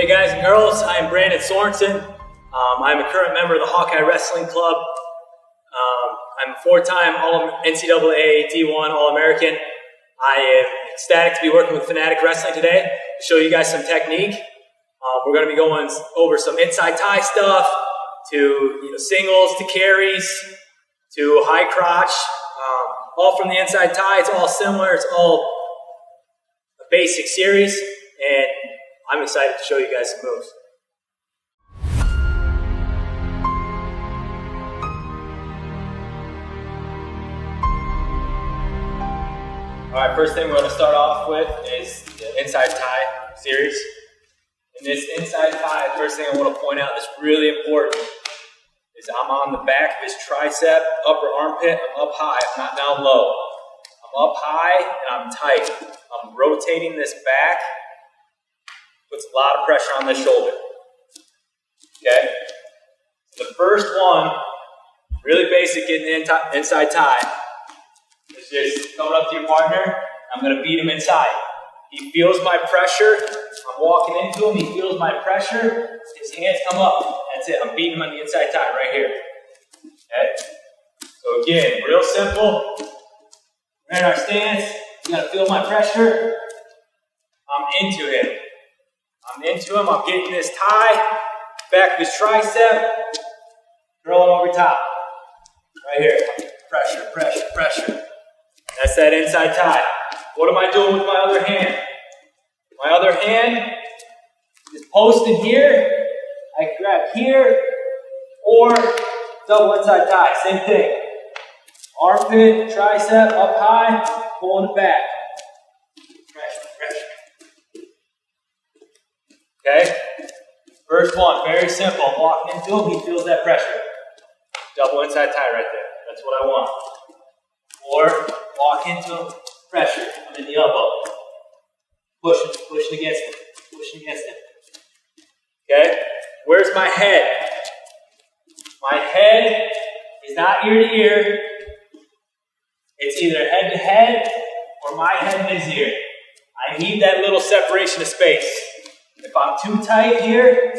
Hey guys and girls, I am Brandon Sorenson. I'm a current member of the Hawkeye Wrestling Club. I'm a four-time NCAA D1 All-American. I am ecstatic to be working with Fanatic Wrestling today to show you guys some technique. We're going to be going over some inside tie stuff, to singles, to carries, to high crotch, all from the inside tie. It's all similar. It's all a basic series, and I'm excited to show you guys some moves. All right, first thing we're going to start off with is the inside tie series. In this inside tie, the first thing I want to point out that's really important is I'm on the back of his tricep, upper armpit. I'm up high, I'm not down low. I'm up high and I'm tight. I'm rotating this back. Puts a lot of pressure on this shoulder. Okay? The first one, really basic in the inside tie, is just coming up to your partner. I'm going to beat him inside. He feels my pressure. I'm walking into him. He feels my pressure. His hands come up. That's it. I'm beating him on the inside tie right here. Okay? So again, real simple. We're in our stance. You got to feel my pressure. I'm into him. I'm getting this tie, back of his tricep, throwing over top. Right here. Pressure, pressure, pressure. That's that inside tie. What am I doing with my other hand? My other hand is posted here. I can grab here, or double inside tie. Same thing. Armpit, tricep, up high, pulling it back. Pressure, pressure. Okay? First one, very simple. I'm walking into him, he feels that pressure. Double inside tie right there. That's what I want. Or walk into him, pressure. I'm in the elbow. Pushing against him. Okay? Where's my head? My head is not ear to ear. It's either head to head or my head and his ear. I need that little separation of space. If I'm too tight here,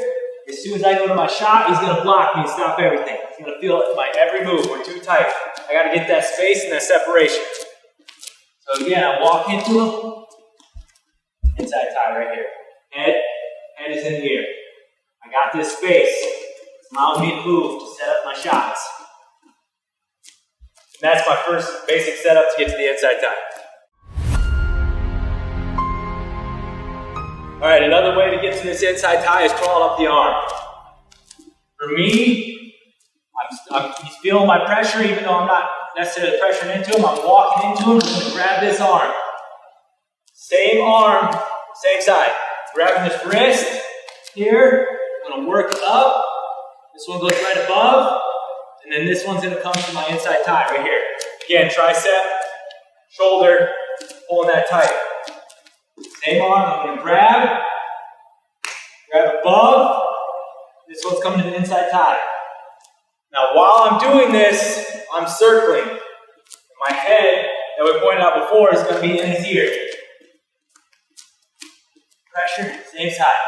as soon as I go to my shot, he's going to block me and stop everything. He's going to feel it my every move. We're too tight. I got to get that space and that separation. So again, I walk into him. Inside tie right here. Head is in the ear. I got this space. It's allowing me to move to set up my shots. And that's my first basic setup to get to the inside tie. All right, another way to get to this inside tie is crawling up the arm. For me, he's feeling my pressure, even though I'm not necessarily pressuring into him. I'm walking into him, I'm going to grab this arm. Same arm, same side. Grabbing this wrist here, I'm going to work it up. This one goes right above, and then this one's going to come to my inside tie right here. Again, tricep, shoulder, pulling that tight. Same arm, I'm going to grab above. This one's coming to the inside tie. Now, while I'm doing this, I'm circling. My head, that we pointed out before, is going to be in his ear. Pressure, same side.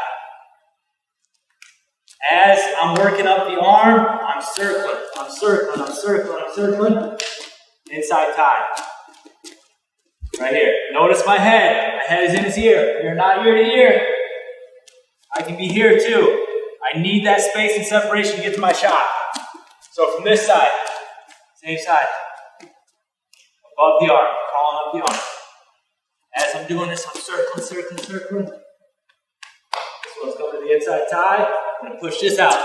As I'm working up the arm, I'm circling. Inside tie. Right here. Notice my head. My head is in his ear. You're not ear to ear. I can be here too. I need that space and separation to get to my shot. So from this side, same side. Above the arm, crawling up the arm. As I'm doing this, I'm circling. This one's coming to the inside tie. I'm going to push this out.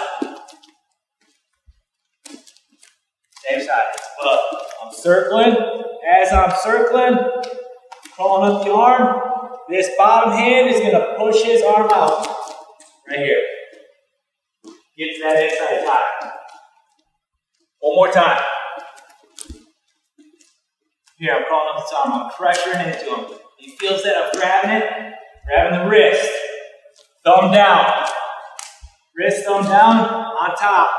Same side. Above. I'm circling. As I'm circling, crawling up the arm, this bottom hand is going to push his arm out. Right here. Get to that inside tie. One more time. Here, I'm crawling up this arm. I'm pressuring into him. He feels that I'm grabbing the wrist. Thumb down. Wrist, thumb down, on top.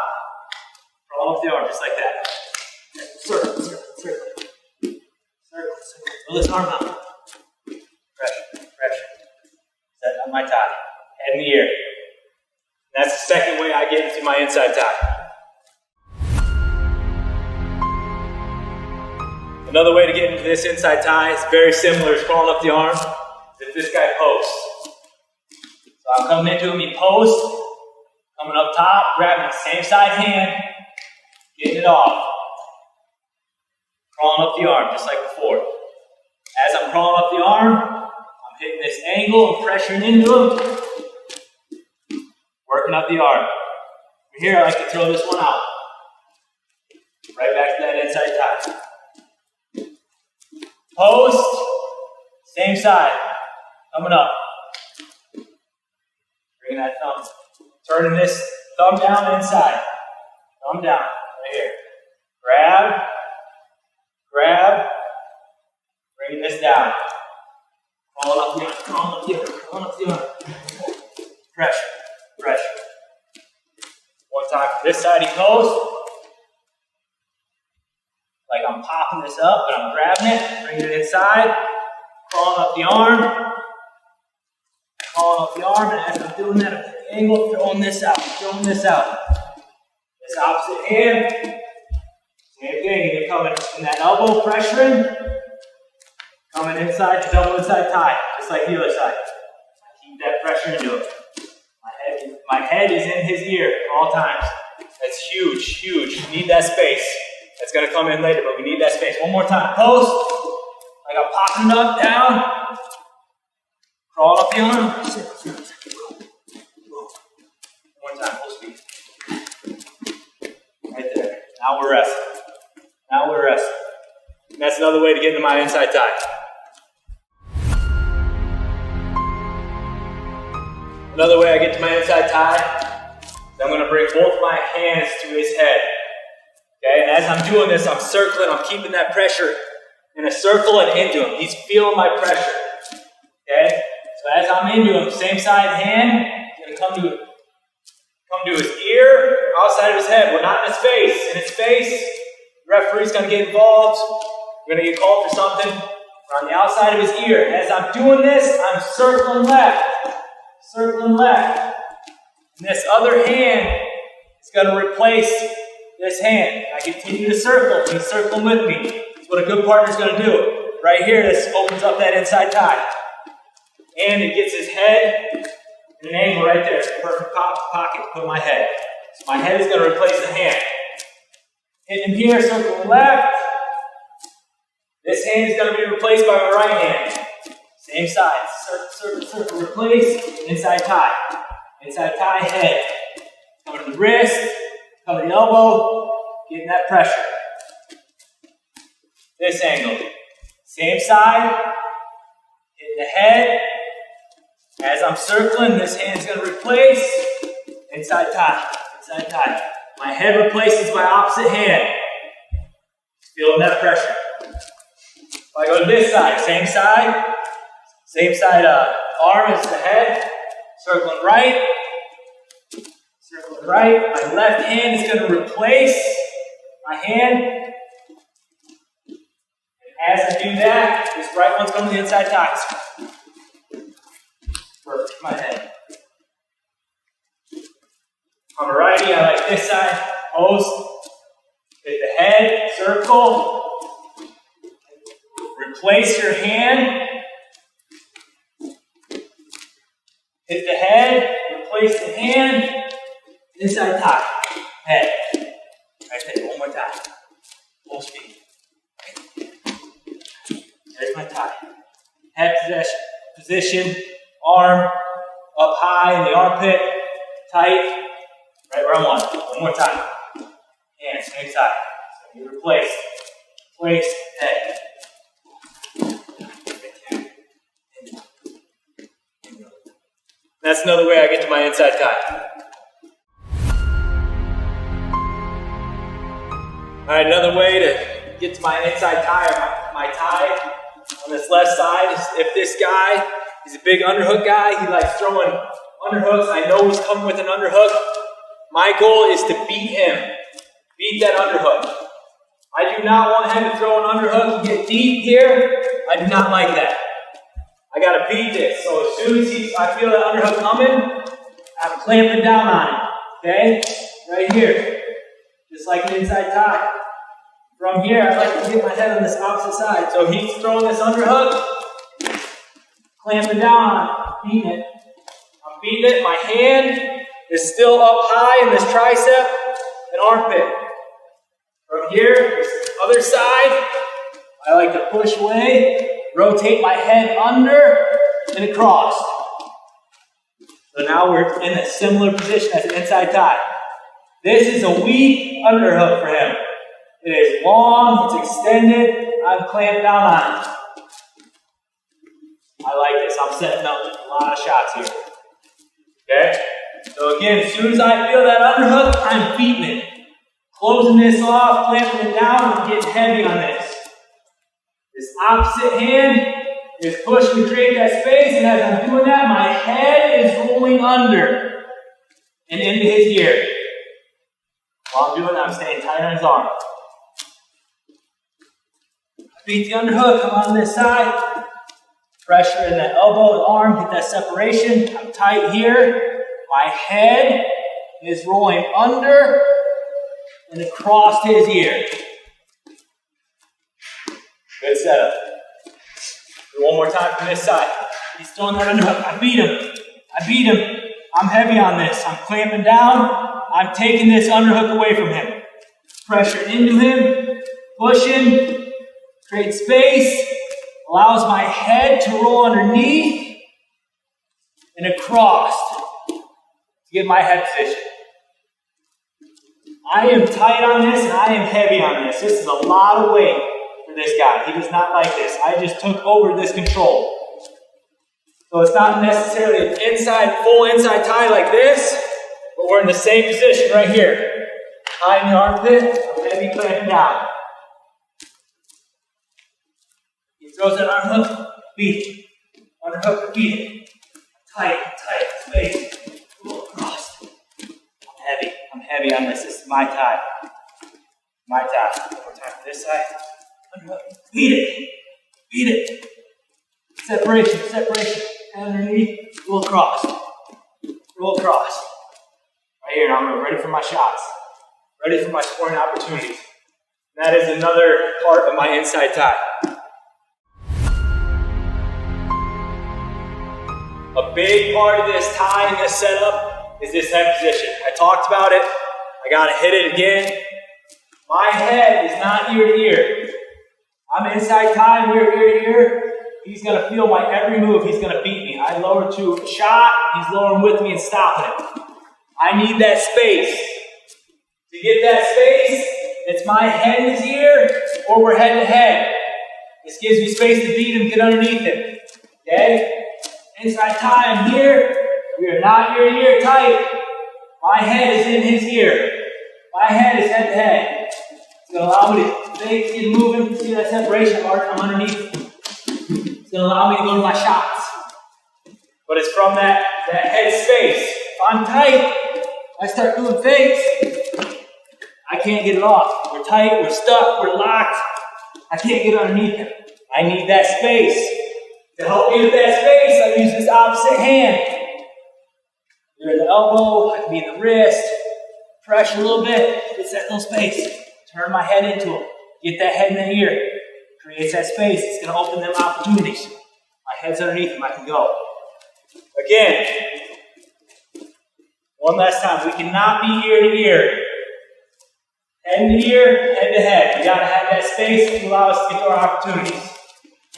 Crawl up the arm, just like that. Circle. Pull this arm out. Pressure. Set on my tie. Head in the air. that's the second way I get into my inside tie. Another way to get into this inside tie is very similar to crawling up the arm. If this guy posts. So I'm coming into him, he posts, coming up top, grabbing the same side hand, getting it off. Crawling up the arm, just like before. As I'm crawling up the arm, I'm hitting this angle and pressuring into him. Working up the arm. From here, I like to throw this one out. Right back to that inside tie. Post, same side, coming up. Bring that thumb, turning this thumb down inside. Thumb down, right here. Grab, grab, bring this down. Crawling up the arm, crawling up the arm, crawling up the arm. Pressure, pressure. One time from this side, he posts. Like I'm popping this up, but I'm grabbing it, bringing it inside, crawling up the arm, and as I'm doing that, I'm at the angle, throwing this out, This opposite hand, same thing, you're coming in that elbow, pressuring, coming inside to double inside tie, just like the other side. Keep that pressure into it. My head is in his ear at all times. That's huge, huge. You need that space. That's going to come in later, but we need that space. One more time. Post. Like I'm popping it up, down. Crawl up the arm. One more time, full speed. Right there. Now we're resting. And that's another way to get into my inside tie. Another way I get to my inside tie is I'm going to bring both my hands to his head. Okay, and as I'm doing this, I'm circling, I'm keeping that pressure in a circle and into him. He's feeling my pressure. Okay, so as I'm into him, same side hand, gonna come to his ear, outside of his head. We're not in his face. In his face, the referee's gonna get involved. We're gonna get called for something. We're on the outside of his ear. As I'm doing this, I'm circling left. And this other hand is gonna replace this hand. I continue to circle. He's circling with me. That's what a good partner's going to do. Right here, this opens up that inside tie. And it gets his head in an angle right there. It's a perfect pocket to put my head. So my head is going to replace the hand. Hitting him here, circling left. This hand is going to be replaced by my right hand. Same side. Circle, replace. Inside tie. Inside tie, head. Coming to the wrist. Coming to the elbow, getting that pressure. This angle. Same side, hitting the head. As I'm circling, this hand's going to replace. Inside tie. My head replaces my opposite hand. Feeling that pressure. If I go to this side, same side arm as the head. Circling right. My left hand is going to replace my hand. And as I do that, this right one's going to the inside tie. Perfect, my head. On the righty, I like this side. Post. Hit the head, circle. Replace your hand. Hit the head, replace the hand. Inside tie, head, right there, one more time, full speed. There's my tie. Head position, arm up high in the armpit, tight, right where I want it. One more time. Hands, same side. So you replace, head. That's another way I get to my inside tie. Alright, another way to get to my inside tie, or my tie on this left side, is if this guy is a big underhook guy, he likes throwing underhooks, I know he's coming with an underhook. My goal is to beat him. Beat that underhook. I do not want him to throw an underhook and get deep here. I do not like that. I gotta beat this. So as soon as I feel that underhook coming, I'm clamping down on it, okay? Right here, just like an inside tie. From here, I like to get my head on this opposite side. So he's throwing this underhook, clamping down on it, beating it. I'm beating it, my hand is still up high in this tricep and armpit. From here, this other side, I like to push away, rotate my head under, and across. So now we're in a similar position as an inside tie. This is a weak underhook for him. It is long, it's extended, I'm clamped down on it. I like this, I'm setting up a lot of shots here. Okay? So again, as soon as I feel that underhook, I'm beating it. Closing this off, clamping it down, and getting heavy on this. This opposite hand is pushing to create that space, and as I'm doing that, my head is rolling under and into his ear. While I'm doing that, I'm staying tight on his arm. Beat the underhook, I'm on this side. Pressure in that elbow and arm, get that separation. I'm tight here. My head is rolling under and across to his ear. Good setup. Do one more time from this side. He's throwing that underhook. I beat him. I beat him. I'm heavy on this. I'm clamping down. I'm taking this underhook away from him. Pressure into him. Pushing. Create space. Allows my head to roll underneath and across to get my head position. I am tight on this and I am heavy on this. This is a lot of weight for this guy. He does not like this. I just took over this control. So it's not necessarily an full inside tie like this, but we're in the same position right here. High in the armpit, I'm heavy clamping down. He throws that underhook, beat it. Underhook, beat it. Tight, space. Across. I'm heavy on this. This is my tie. My tie. One more time to this side. Underhook, beat it. Separation. Underneath, roll across. Right here, now I'm ready for my shots. Ready for my scoring opportunities. And that is another part of my inside tie. A big part of this tie and this setup is this head position. I talked about it. I gotta hit it again. My head is not ear to ear. I'm inside tie, we're ear to ear. He's gonna feel my every move. He's gonna beat me. I lower to a shot. He's lowering with me and stopping it. I need that space. To get that space, it's my head in his ear or we're head to head. This gives me space to beat him, get underneath him. Okay? Inside tie, I'm here. We are not ear to ear tight. My head is in his ear. My head is head to head. It's going to allow me to get moving. See that separation? I'm underneath. It's going to allow me to go to my shots. But it's from that head space. If I'm tight, I start doing fakes. I can't get it off. We're tight, we're stuck, we're locked. I can't get underneath him. I need that space. To help me with that space, I use this opposite hand. You're in the elbow, I can be in the wrist. Pressure a little bit, gets that little space. Turn my head into him. Get that head in the ear. Creates that space. It's going to open them opportunities. My head's underneath him, I can go. Again, one last time. We cannot be ear to ear. Head to ear, head to head. We got to have that space to allow us to get to our opportunities.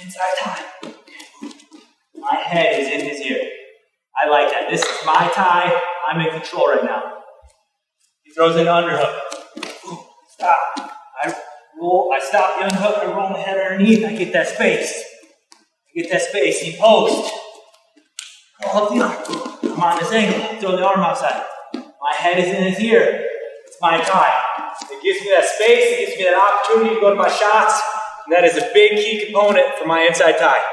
Inside tie. My head is in his ear. I like that. This is my tie. I'm in control right now. He throws an underhook. Stop. I stop the underhook. I roll my head underneath. I get that space. He post. Call up the arm. I'm on this angle. Throw the arm outside. My head is in his ear. It's my tie. It gives me that space. It gives me that opportunity to go to my shots. And that is a big key component for my inside tie.